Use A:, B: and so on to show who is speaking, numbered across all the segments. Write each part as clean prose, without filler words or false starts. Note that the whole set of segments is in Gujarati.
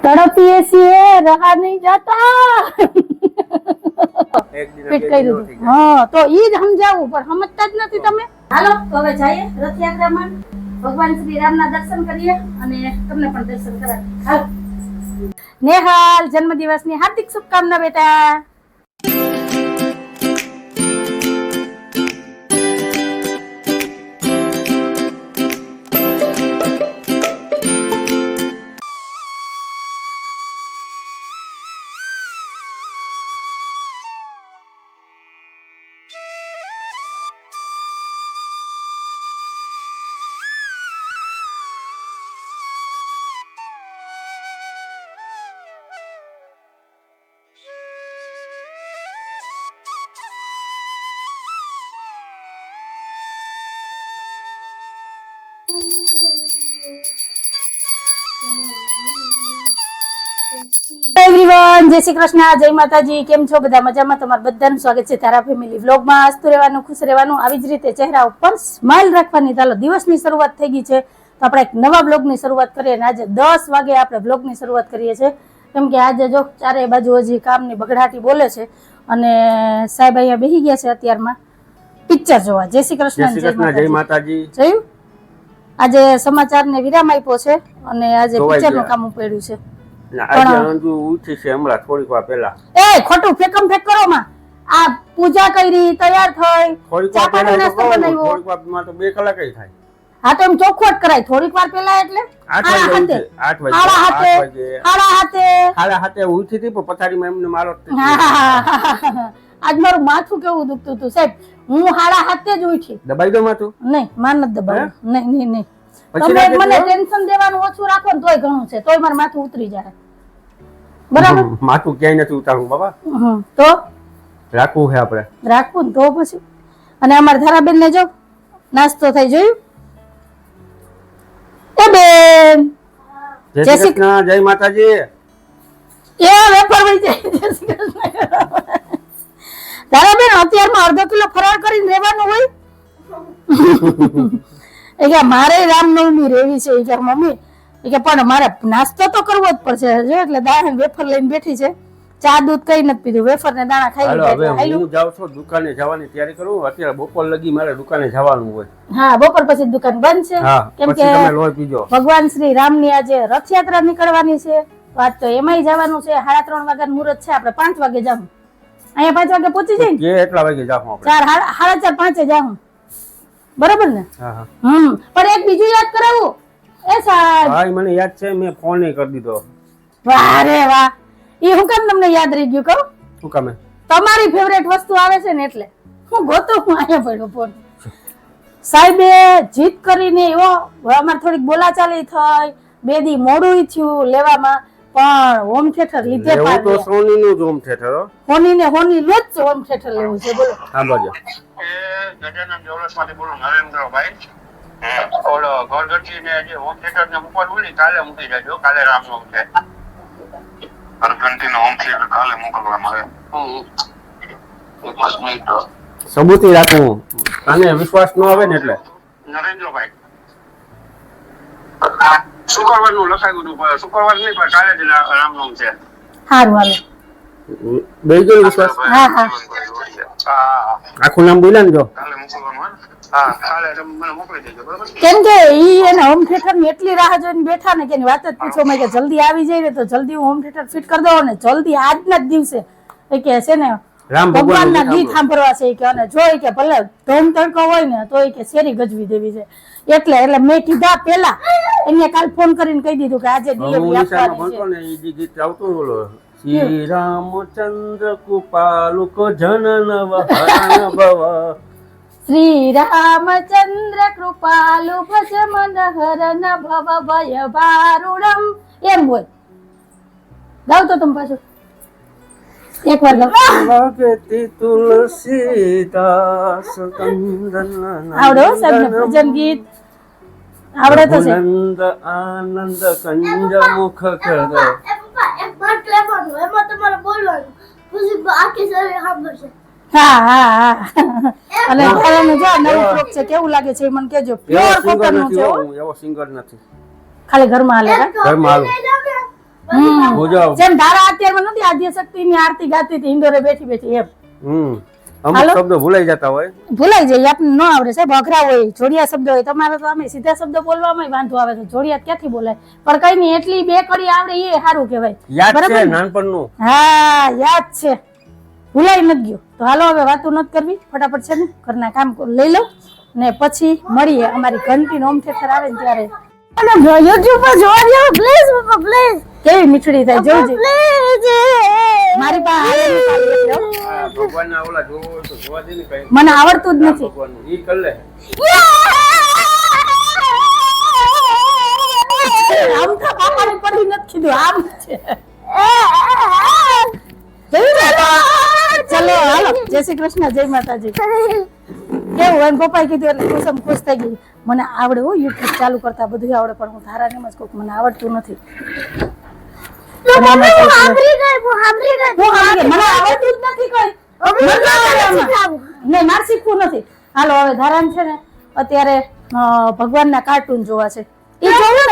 A: तड़पिए છીએ रहा नहीं जाता
B: એક દિન
A: ફિટ કરી દીધું. હા તો ઈ જ સમજાવું પણ સમજતા જ નથી તમે. હાલો તો હવે જઈએ રથયાત્રામાં ભગવાન શ્રી રામના દર્શન કરીએ અને તમને પણ દર્શન કરાવીએ. હાલો નેહાલ જન્મદિવસની હાર્દિક શુભકામના બેટા. એવરીવન જય શ્રી કૃષ્ણ, જય માતાજી. કેમ છો બધા? મજામાં? તમારું બધાનું સ્વાગત છે તારા ફેમિલી વ્લોગમાં. હસતું રહેવાનું, ખુશ રહેવાનું, આવી જ રીતે ચહેરા ઉપર સ્માઇલ રાખવાની. ચાલો દિવસની શરૂઆત થઈ ગઈ છે તો આપણે એક નવા વ્લોગની શરૂઆત કરીએ. અને આજે 10 વાગે આપણે વ્લોગની શરૂઆત કરીએ છીએ કેમ કે આજે જો ચારે બાજુ હજી કામની બગડાટી બોલે છે અને સાહેબ અહીંયા બેસી ગયા છે અત્યારમાં પિક્ચર જોવા. જય શ્રી કૃષ્ણ,
B: જય માતાજી.
A: જોયું આજે સમાચારને વિરામ આપ્યો છે અને આજે પિક્ચરનું કામ પડ્યું છે.
B: આજે અંજુ ઉઠી છે હમણાં થોડીક વાર પહેલા.
A: એ ખોટું ફેકમ ફેક કરો માં. આ પૂજા કરી, તૈયાર થઈ,
B: થોડીક
A: ચા
B: વાર
A: પાણી
B: પહેલા
A: નાસ્તો બનાવ્યો.
B: થોડીક વાર માં તો 2 કલાક જ થાય.
A: હા તો એમ ચોખવટ કરાય. થોડીક વાર પહેલા એટલે
B: 8 વાગે ઉઠી. 8 વાગે
A: સાડા હાથે
B: ઉઠી હતી પણ પથારીમાં એમને મારો
A: આજ મારું માથું કેવું દુખતું હતું સાહેબ. હું 7:30 જ ઉઠી.
B: દબાઈ દો માથું?
A: નહીં માન નથી દબાવ્યું. નહીં
B: પછી
A: તમે મને ટેન્શન દેવાનું ઓછું રાખો ને તોય ઘણું છે. તોય મારું માથું ઉતરી જાય. બરાબર?
B: માથું ક્યાંય નથી ઉતારવું બાબા.
A: તો
B: રાખવું છે આપણે.
A: રાખવું ને તો પછી. અને અમારા ધારાબેન ને જો નાસ્તો થઈ જોયું. એ બેન
B: જય શ્રી કૃષ્ણ, જય માતાજી.
A: એ વેફર વઈ જાય. જય શ્રી કૃષ્ણ. ધારાબેન અત્યારમાં અડધો કિલો ફરાળ કરીને રહેવાનું હોય. એ કે મારે રામનવમી રેવી છે. એ કે મમ્મી એ કે પણ મારે નાસ્તો તો કરવો જ પડશે જો એટલે દાણા વેફર લઈને બેઠી છે. ચા દૂધ કઈ નથી પીધું, વેફર ને દાણા ખાઈ
B: હાલો હવે
A: લીધા.
B: હું જાઉં છું દુકાને જવાની તૈયારી કરું. અત્યારે બપોર લગી મારે દુકાને જવાનું હોય.
A: હા બપોર પછી દુકાન બંધ છે
B: હા
A: કેમ
B: પછી
A: કે
B: તમે લોહી પીજો.
A: ભગવાન શ્રી રામની આજે રથયાત્રા નીકળવાની છે. તો આજ તો એમાંય જવાનું છે. 3:30 વાગ્યાનું મુહૂર્ત છે. આપણે 5 વાગે જાવું. અહીંયા 5 વાગે પહોંચી જાય ને
B: કે એટલા વાગે જાઉં આપણે?
A: 4, 4:30, 5 જાવું. બરાબર ને?
B: હા હા.
A: પણ એક બીજું યાદ કરાવું. એ સાહેબ
B: હા મને યાદ છે, મેં ફોન કરી દીધો.
A: વાહ રે વાહ. એ હું કેમ તમને યાદ રહી ગયું કહું?
B: શું કામે?
A: તમારી ફેવરેટ વસ્તુ આવે છે ને એટલે હું ગોતો હું અહીંયા પડ્યો ફોન. સાહેબે જીત કરીને એવો અમારે થોડીક બોલાચાલી થઈ. 2 દી મોડું થયું લેવામાં પણ હોમ થિયેટર લીધે
B: એવું તો સોનીનું જ હોમ થિયેટર હો.
A: હોની ને હોની નું જ હોમ થિયેટર લેવું છે. બોલો
B: હા બોલો.
C: ગજાનન જ્વેલર્સમાંથી બોલું નરેન્દ્રભાઈ. ઓલો ઘરગથ્થીને જે હોમ થિયેટરને મૂકવાનું હોય ને કાલે મૂકી જાજો. કાલે રામનવમી છે. ઘરગથ્થીનો હોમ થિયેટર કાલે મોકલવામાં આવે.
B: સબૂતી રાખવું. આને વિશ્વાસ ન આવે ને એટલે.
C: નરેન્દ્રભાઈ શુક્રવારનું લખાયું હતું પણ શુક્રવાર નહીં પણ કાલે જ રામનવમી છે.
A: સારું હાલો.
B: બે ગયો વિશ્વાસ.
A: હા હા
C: હા
B: આખું નામ બોલ્યા ને જો.
C: કાલે મોકલવાનું હોય. હા કાલે તમે મને મોકલી દેજો બરોબર.
A: કેમ કે ઈ એને હોમ થિયેટર ની એટલી રાહ જોઈને બેઠા ને કે એની વાત જ પૂછો મેં કે જલ્દી આવી જાય ને તો જલ્દી હું હોમ થિયેટર ફિટ કરી દઉં ને જલ્દી આજના જ દિવસે એ કે છે ને
B: રામ
A: ભગવાનના ગીત સાંભળવા છે કે અને જોઈ કે ભલે ધોમ તડકો હોય ને તો કે શેરી ગજવી દેવી છે. એટલે મેં કીધા પેલા એને કાલ ફોન કરીને કહી દીધું કે આજે ડિલિવરી આપવાની છે.
B: ને એ ગીત આવતું બોલો. શ્રી રામચંદ્ર કૃપાલુ કો જનન વહન ભવ.
A: શ્રી રામચંદ્ર કૃપાલુ ભજ મન હરન ભવ ભય ભારુણમ એમ બોલ. ગાવ તો તમે પાછું એકવાર ગાવ.
B: ભગતિ તુલસીદાસ કંદન
A: આવડે હો સાહેબ ને ભજન ગીત આવડે તો છે.
B: આનંદ આનંદ કંજ મુખ કર.
A: હા અને ઘરેનું જો નવું ફ્રોક છે કેવું લાગે છે એ મને કેજો. પ્યોર કોટન નું છે હો.
B: એવો સિંગર નથી.
A: ખાલી ઘરમાં હાલે.
B: ઘરમાં હાલો. મજા આવે.
A: જેમ ધારા અત્યારમાં નથી આદ્ય શક્તિની આરતી ગાતી હતી ઇન્દોરે બેઠી બેઠી એમ
B: અમુક
A: હાલો.
B: શબ્દો ભૂલાઈ જતા હોય.
A: ભૂલાઈ જાય આપણને ન આવડે સાહેબ અઘરા હોય જોડિયા શબ્દ હોય તમારે તો અમે સીધા શબ્દ બોલવામાં વાંધો આવે છે જોડિયા ક્યાંથી બોલાય પણ કઈ નહીં એટલી બે કડી આવડે એ સારું કહેવાય
B: યાદ
A: બરાબર
B: છે
A: ને?
B: નાનપણનું.
A: હા યાદ છે ભૂલાઈ નથી ગયું તો હાલો હવે વાતો નથી કરવી ફટાફટ છે ને ઘરના કામ લઈ લઉં ને પછી મળીએ અમારી ઘંટી હોમ થિયેટર આવે ને ત્યારે અને યુટ્યુબ પર જોવા જાવ પ્લીઝ પપ્પા પ્લીઝ કેવી મીઠડી થાય જોજો મારી પાસે આવેલી પાડી એટલે હો.
B: આ ભગવાનના ઓલા જોવો હોય તો જોવા દે ને કઈ.
A: મને આવડતું જ નથી
B: ભગવાનનું ઈ કર લે.
A: આમ તો પાપાની પડી નથી કીધું આમ છે ચલો હાલો જય શ્રી કૃષ્ણ જય માતાજી કેવું એમ પપ્પાએ કીધું એટલે ખુશમ ખુશ થઈ ગઈ મને આવડે હો યુટ્યુબ ચાલુ કરતા બધું આવડે પણ હું તારા નેમ જ કહું મને આવડતું નથી મને આવડતું જ નથી કઈ નહીં મારે શીખવું નથી હાલો હવે ધારાને છે ને અત્યારે ભગવાનના કાર્ટૂન જોવા છે ઈ જોવું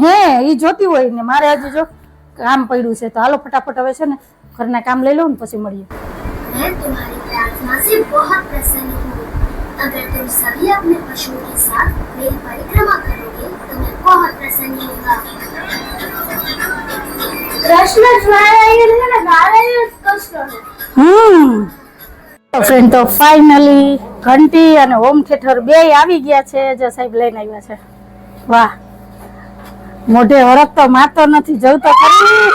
A: ને હે ઈ જોતી હોય ને મારે હજી જો કામ પડ્યું છે તો હાલો ફટાફટ હવે છે ને ઘરના કામ લઈ લઉં ને પછી મળીએ
D: मैं तुम्हारी प्रार्थना से बहुत प्रसन्न हूँ। अगर तुम सभी अपने पशुओं के साथ मेरी परिक्रमा करोगे तो मैं बहुत प्रसन्न होगा। कृष्ण
A: ફ્રેન્ડ તો ફાઇનલી ઘંટી અને હોમ થિયેટર બે આવી ગયા છે જે સાહેબ લઈને આવ્યા છે વાહ મોઢે હરખ તો મારતો નથી જવું તો ખરી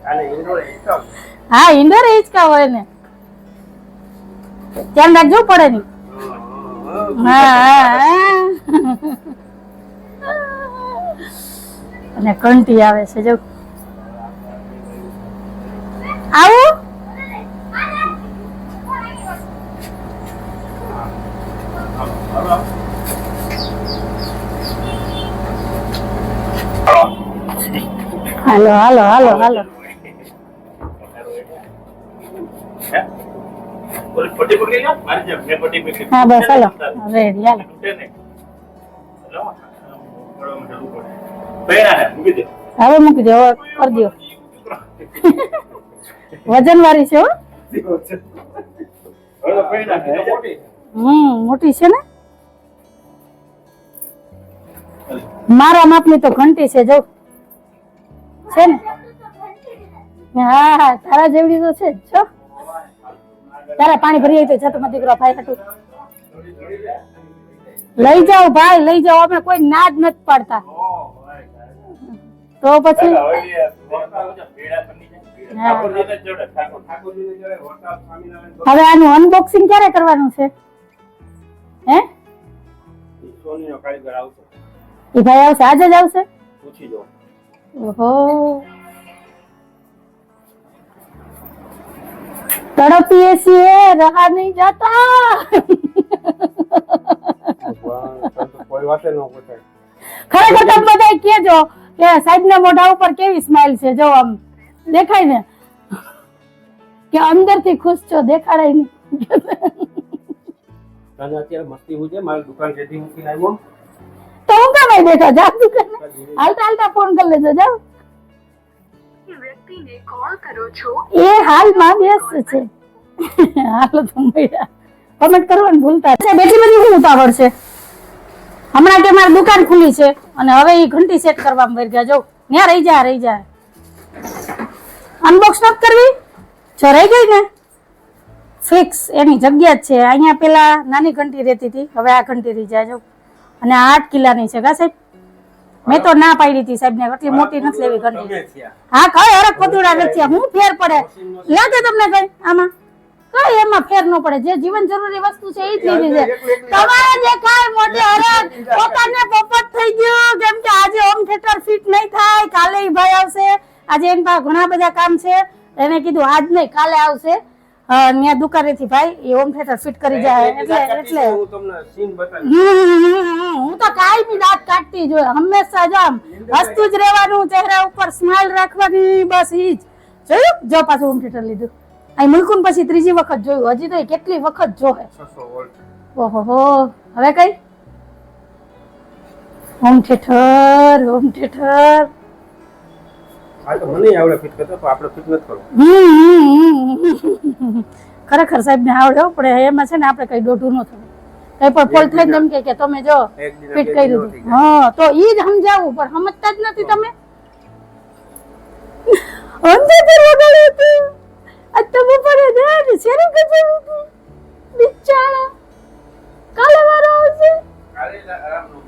B: આને ઇન્ડોર એકદમ.
A: હા ઇન્ડોર હિંચકા હોય ને ધ્યાન રાખજો પડે નહીં હા અને ઘંટી આવે છે જો આવું હાલો હાલો હાલો હાલો હા બસ હાલો રેડી હાલો હવે મૂકી દો કરી દો વજન વાળી છે હો મોટી છે ને મારા માપની તો ઘંટી છે જો છે ને હા હા તારા જેવડી તો છે જ છો તારા પાણી ભરી આવી તો જતો માં દીકરો ભાઈ હતું લઈ જાઓ ભાઈ લઈ જાઓ અમે કોઈ ના જ નથી પાડતા તો પછી હા. હવે આનું અનબોક્સિંગ ક્યારે કરવાનું છે હે
B: સોનીનો કારીગર આવશે.
A: એ ભાઈ આવશે આજે જ આવશે
B: પૂછી જો.
A: ઓહો તડપીએ છીએ રહા નહીં જાતા
B: ભગવાન તને તો કોઈ વાતે ન પૂછાય.
A: ખરેખર તમે બધા કેજો કે સાહેબના મોઢા ઉપર કેવી સ્માઈલ છે જો આમ દેખાય ને કે અંદરથી ખુશ છો દેખાડાય નહીં
B: તને અત્યારે મસ્તી હું છે મારી દુકાન જેથી મૂકીને આવ્યો.
A: તો હું કામ અહીં બેઠો જા દુકાને હાલતા હાલતા ફોન કરી લેજો જાઓ
D: व्यक्ति ने कॉल करो છો
A: એ હાલમાં વ્યસ્ત છે હાલો તો મળ્યા કમેન્ટ કરવાનું ભૂલતા નહીં. બેઠી બધી શું ઉતાવળ છે હમણાં કે મારી દુકાન ખુલી છે અને હવે એ ઘંટી સેટ કરવામાં વળી ગયા જો ત્યાં રહી જા અનબોક્સ નથી કરવી જો રહી ગઈ ને ફિક્સ એની જગ્યા જ છે અહીંયા પેલા નાની ઘંટી રહેતી હતી હવે આ ઘંટી રહી જાય જો અને આ 8 કિલ્લાની છે કા સાહેબ મેં તો ના પાડી હતી સાહેબ ને એટલી મોટી નથી લેવી ઘંટી
B: તમે થયા.
A: હા કઈ હરક પતુડા નથી હું ફેર પડે લાગે તમને કઈ આમાં કઈ એમાં ફેર ન પડે જે જીવન જરૂરી વસ્તુ છે એ જ લીધી છે તમારે જે કાંઈ મોટી હરક પોતાને પોપટ થઈ ગયો કેમ કે આજે હોમ થિયેટર ફિટ નહીં થાય કાલે ઈ ભાઈ આવશે આજે એની પાસે ઘણા બધા કામ છે એને કીધું આજ નહીં કાલે આવશે ત્યાં દુકાનેથી ભાઈ એ હોમ થિયેટર ફિટ કરી જાય એટલે
B: હું તમને સીન બતાવીશ.
A: હું તો કાયમી દાંત કાઢતી જ હોય હંમેશા જ આમ હસતું જ રહેવાનું ચહેરા ઉપર સ્માઈલ રાખવાની બસ ઈ જ જોયું જો પાછું હોમ થિયેટર લીધું અહીં મુલકુન પછી ત્રીજી વખત જોયું હજી તો એ કેટલી વખત જોહે
B: 600 વોલ્ટ.
A: ઓહો હવે કઈ હોમ થિયેટર હોમ થિયેટર.
B: આ તો મને આવડે ફિટ કરતો તો આપણે ફિટ નથી કરવું.
A: ખરેખર સાહેબ ને આવડે હો, પણ એમાં છે ને આપણે કઈ દોઢું ન થવું. કઈ પણ ફોલ થાય ને એમ કે તમે જો
B: એક દિન
A: ફિટ
B: બે
A: કરી
B: દિન
A: દીધું.
B: થઈ જાય.
A: હા તો ઈ જ સમજાવું પણ સમજતા જ નથી તમે. અંતે વગાડ્યું હતું આજ તો બપોરે જાય શેરું કચરું હતું બિચારા. કાલે વારો આવશે.
B: કાલે આરામનું.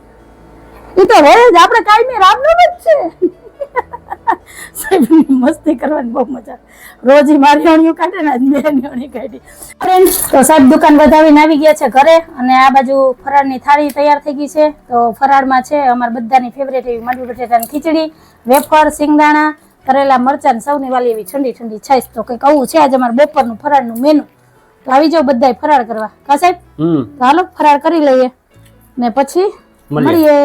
A: ઈ તો રોજ આપણે કાયમી રામનું જ છે. સાહેબ મસ્તી કરવાની બહુ મજા. રોજ ઈ મારી અણીઓ કાઢે ને આજ મેં એની અણી કાઢી. ફ્રેન્ડ્સ તો સાહેબ દુકાન વધાવીને આવી ગયા છે ઘરે અને આ બાજુ ફરાળની થાળી તૈયાર થઈ ગઈ છે. તો ફરાળમાં છે અમારા બધાની ફેવરેટ એવી મરચી બટેટાની ખીચડી, વેફર, સિંગદાણા, કરેલા મરચાં, સૌની વાલી એવી ઠંડી ઠંડી છાશ. તો કંઈક આવું છે આજે અમારા બપોરનું ફરાળનું મેનુ. તો આવી જાઓ બધાય ફરાળ કરવા. કા સાહેબ? તો હાલો ફરાળ કરી લઈએ ને પછી મળીએ.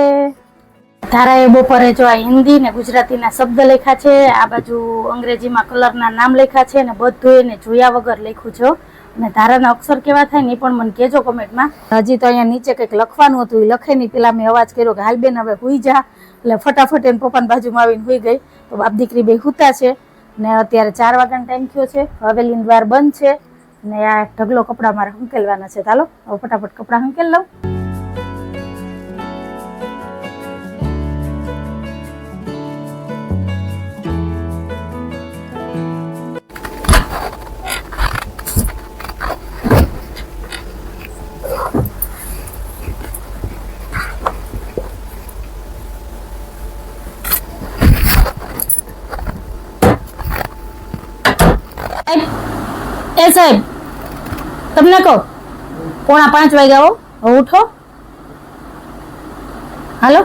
A: ધારાએ બપોરે જો આ હિન્દી ને ગુજરાતીના શબ્દ લખ્યા છે, આ બાજુ અંગ્રેજીમાં કલરના નામ લખ્યા છે ને બધું એને જોયા વગર લખ્યું છે. અને ધારાના અક્ષર કેવા થાય ને એ પણ મને કહેજો કમેન્ટમાં. હજી તો અહીંયા નીચે કંઈક લખવાનું હતું એ લખે નહીં. પેલા મેં અવાજ કર્યો કે હાલ બેન હવે હુઈ જા, એટલે ફટાફટ એને પપ્પાની બાજુમાં આવીને હુઈ ગઈ. તો બાપ દીકરી બે હુતા છે ને અત્યારે 4 વાગ્યાનો ટાઈમ થયો છે. હવેલીનું દ્વાર બંધ છે ને આ ઢગલો કપડાં મારે હંકેલવાના છે. ચાલો હવે ફટાફટ કપડાં હંકેલ લઉં. એ સાહેબ તમને કહો 4:45 વાગ્યા હો, હવે ઉઠો. હાલો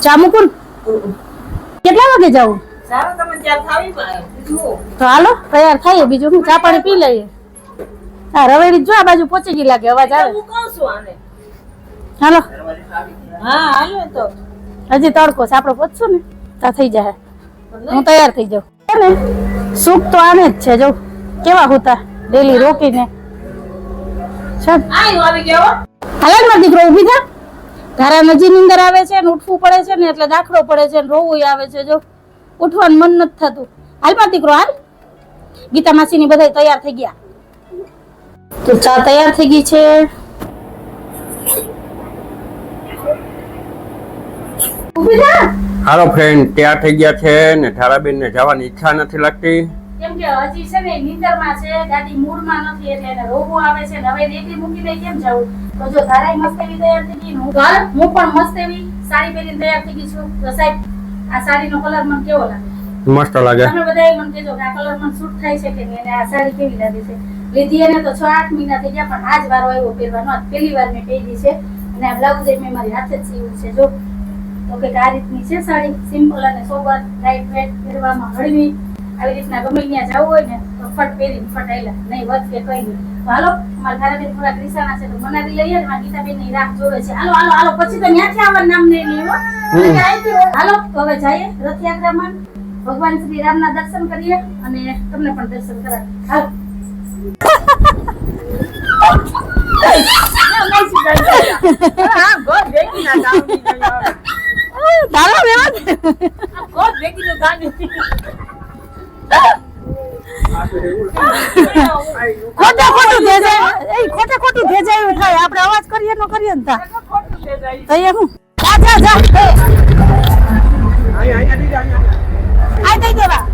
A: ચા મૂકું. કેટલા વાગે જાવું? તો હાલો તૈયાર થઈએ. બીજું હું ચા પાણી પી લઈએ. હા રવેડી જો આ બાજુ પહોંચી ગઈ લાગે, અવાજ આવે. હાલો હજી તડકો છે, આપણે પહોંચશું ને ત્યાં થઈ જાય. હું તૈયાર થઈ જાઉં. સુખ તો આને જ છે. જો કેવા હોતા ડેલી રોકીને. હાલ દીકરો ઉભી થા. ધારા નજી ની અંદર આવે છે ને ઉઠવું પડે છે ને એટલે દાખલો પડે છે ને રોવું આવે છે. જો ઉઠવાનું મન નથી થતું. હાલ માં દીકરો હાલ. ગીતા માસી ની બધા તૈયાર થઈ ગયા. તો ચા તૈયાર થઈ ગઈ છે. ઉભી થા.
B: હાલો ફ્રેન્ડ તૈયાર થઈ ગયા છે ને ધારાબેન ને જવાની ઈચ્છા નથી લાગતી.
A: કેમ કે હજી છે ને નીંદરમાં છે, ગાડી મૂડમાં નથી એટલે એને રોગો આવે છે. હવે રેતી મૂકીને કેમ જાવું? તો જો ધારાય મસ્ત એવી તૈયાર થઈ ગઈ, હું પણ મસ્ત એવી સાડી પહેરીને તૈયાર થઈ ગઈ છું. તો સાહેબ આ સાડીનો કલર મને કેવો લાગે?
B: મસ્ત લાગે.
A: તમે બધા મને કહેજો કે આ કલર મને સૂટ થાય છે કે નહીં અને આ સાડી કેવી લાગે છે. લીધી એને તો 6-8 મહિના થઈ ગયા પણ આજ વારો આવ્યો પહેરવાનો. આજ પહેલી વાર મેં પહેરી છે અને આ બ્લાઉઝ મેં મારી હાથે જ સીવ્યું છે. જો તો કે આ રીતની છે સાડી, સિમ્પલ અને સોબર, લાઇટ વેટ, પહેરવામાં હળવી. આવી રીતના ગમે ત્યાં જવું હોય ને તો ફટ પહેરીને ફટાયેલા નહીં વધ કે કઈ નહીં. તો હાલો અમારા ધારાબેન થોડા રીસાણા છે તો બનાવી લઈએ ને. મારા ગીતાબેન ની રાહ જોવે છે. હાલો હાલો હાલો પછી તો ત્યાંથી આવવાનું નામ નહીં લેવો. હાલો તો હવે જઈએ રથયાત્રામાં, ભગવાન શ્રી રામના દર્શન કરીએ અને તમને પણ દર્શન કરાવીએ. હાલો ખોટું ભેજાયું થાય. આપણે અવાજ કરીએ નો કરીએ ને થાય હું આ દઈ દેવા.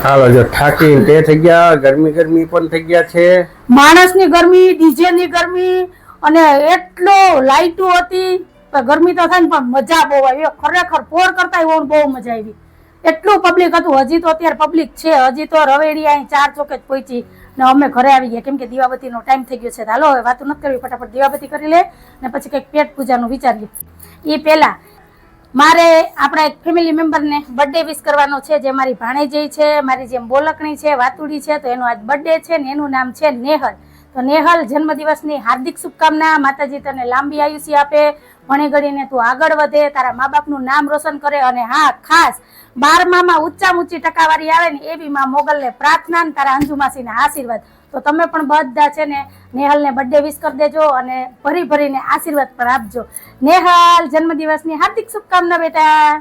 B: હાલો જો થાકી તે થઈ ગયા, ગરમી પણ થઈ ગયા છે.
A: માણસની ગરમી, ડીજે ની ગરમી અને એટલો લાઈટો હતી. ગરમી તો થાય ને પણ મજા બહુ આવી. ખરેખર પોર કરતા બહુ મજા આવી. એટલું પબ્લિક હતું. હજી તો અત્યારે પબ્લિક છે. હજી તો રવેડી અહીં 4 ચોકે જ પહોંચી ને અમે ઘરે આવી ગયા, કેમ કે દીવાબત્તીનો ટાઈમ થઈ ગયો છે. હાલો હવે વાતો નથી કરવી, ફટાફટ દીવાબત્તી કરી લે ને પછી કંઈક પેટ પૂજાનું વિચારીએ. એ પહેલા મારે આપણા એક ફેમિલી મેમ્બરને બર્થડે વિશ કરવાનો છે, જે મારી ભાણેજી છે, મારી જેમ બોલકણી છે, વાતુડી છે. તો એનો આજ બર્થડે છે ને એનું નામ છે નેહલ. તો નેહલ, જન્મદિવસની હાર્દિક શુભકામના. માતાજી તને લાંબી આયુષ્ય આપે, ભણી ગણીને તું આગળ વધે, તારા મા બાપનું નામ રોશન કરે. અને હા, ખાસ 12માં ઊંચામાં ઊંચી ટકાવારી આવે ને એવી માં મોગલને પ્રાર્થના, તારા અંજુમાસીના આશીર્વાદ. તો તમે પણ બધા છે ને નેહલને બર્થડે વિશ કરી દેજો અને ભરી ભરીને આશીર્વાદ પણ આપજો. નેહલ, જન્મદિવસની હાર્દિક શુભકામના બેટા.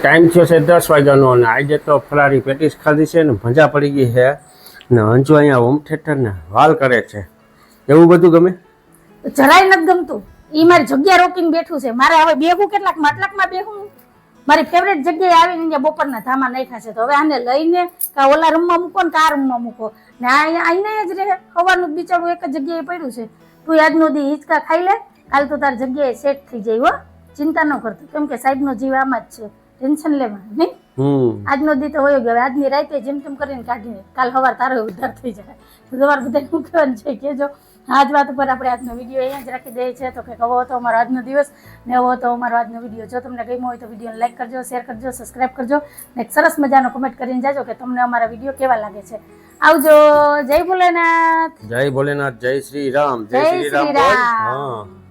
B: ટાઈમ થયો છે 10 વાગ્યાનો અને આજે તો ફરારી પેટીસ ખાધી છે ને મજા પડી ગઈ છે ને અંજુ અહીંયા હોમ થિયેટર ને વાલ કરે છે. એવું બધું ગમે?
A: જરાય નથી ગમતું. ઈ મારી જગ્યા રોકીને બેઠું છે. મારે હવે બેહું કેટલાક માટલાકમાં બેહું. મારી ફેવરેટ જગ્યાએ આવીને અહીંયા બપોરના ધામા નાખ્યા છે. તો હવે આને લઈને કા ઓલા રૂમમાં મૂકો ને કા રૂમમાં મૂકો ને અહીંયા જ રહે. ખવાનું બિચારું એક જ જગ્યાએ પડ્યું છે. તું આજનો દી હિંચકા ખાઈ લે, કાલ તો તારી જગ્યાએ સેટ થઈ જાય. હો, ચિંતા ન કરતો, કેમ કે સાહેબનો જીવ આમાં જ છે. ટેન્શન લેવા નહીં. આજનો દી તો હોય ગયો. આજની રાતે જેમ તેમ કરીને કાઢીને કાલ સવાર તારો ઉદ્ધાર થઈ જાય. તો તમારે બધા શું કહેવાનું છે કેજો. આજ વાત ઉપર આપણે આજનો વિડીયો અહીંયા જ રાખી દઈએ છીએ. તો કે કવો હતો અમારો આજનો દિવસ ને એવો હતો અમારો આજનો વિડીયો. જો તમને ગમ્યો હોય તો વિડીયોને લાઈક કરજો, શેર કરજો, સબસ્ક્રાઈબ કરજો ને એક સરસ મજાનો કમેન્ટ કરીને જાજો કે તમને અમારા વિડીયો કેવા લાગે છે. આવજો. જય ભોલેનાથ.
B: જય ભોલેનાથ. જય શ્રી રામ.
A: જય શ્રી રામ.
B: હા.